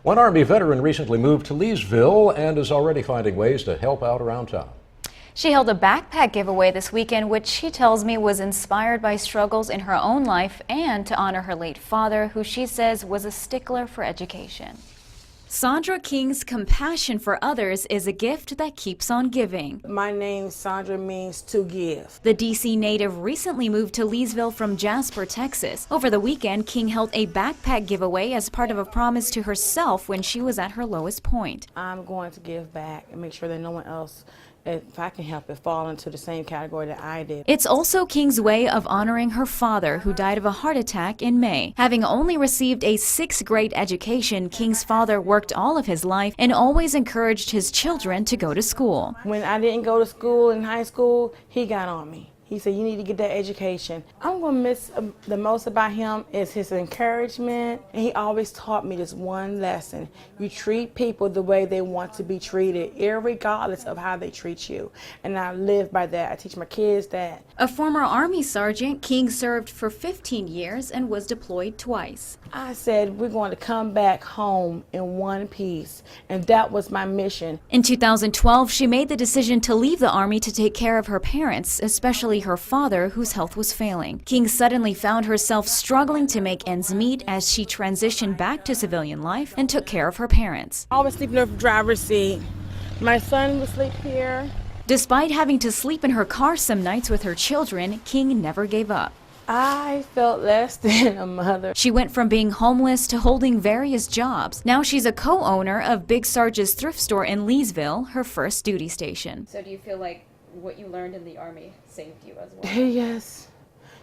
One Army veteran recently moved to Leesville and is already finding ways to help out around town. She held a backpack giveaway this weekend, which she tells me was inspired by struggles in her own life and to honor her late father, who she says was a stickler for education. Sandra King's compassion for others is a gift that keeps on giving. My name, Sandra, means to give. The D.C. native recently moved to Leesville from Jasper, Texas. Over the weekend, King held a backpack giveaway as part of a promise to herself when she was at her lowest point. I'm going to give back and make sure that no one else, if I can help it, fall into the same category that I did. It's also King's way of honoring her father, who died of a heart attack in May. Having only received a 6th grade education, King's father worked all of his life and always encouraged his children to go to school. When I didn't go to school in high school, he got on me. He said, you need to get that education. I'm going to miss the most about him is his encouragement. And he always taught me this one lesson. You treat people the way they want to be treated, irregardless of how they treat you. And I live by that. I teach my kids that. A former Army sergeant, King served for 15 years and was deployed twice. I said, we're going to come back home in one piece. And that was my mission. In 2012, she made the decision to leave the Army to take care of her parents, especially her father, whose health was failing. King suddenly found herself struggling to make ends meet as she transitioned back to civilian life and took care of her parents. I was sleeping in the driver's seat. My son would sleep here. Despite having to sleep in her car some nights with her children, King never gave up. I felt less than a mother. She went from being homeless to holding various jobs. Now she's a co-owner of Big Sarge's thrift store in Leesville, her first duty station. So do you feel like what you learned in the Army saved you as well? Yes.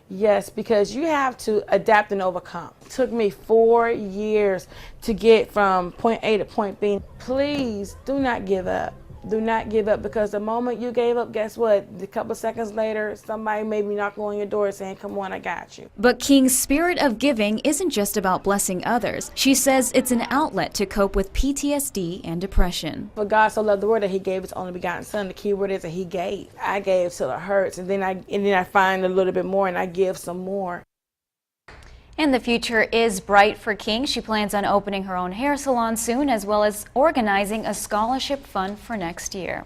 Yes, because you have to adapt and overcome. It took me 4 years to get from point A to point B. Please do not give up. Do not give up, because the moment you gave up, guess what? A couple seconds later, somebody may be knocking on your door saying, come on, I got you. But King's spirit of giving isn't just about blessing others. She says it's an outlet to cope with PTSD and depression. For God so loved the world that he gave his only begotten son. The key word is that he gave. I gave till it hurts, and then I find a little bit more and I give some more. And the future is bright for King. She plans on opening her own hair salon soon, as well as organizing a scholarship fund for next year.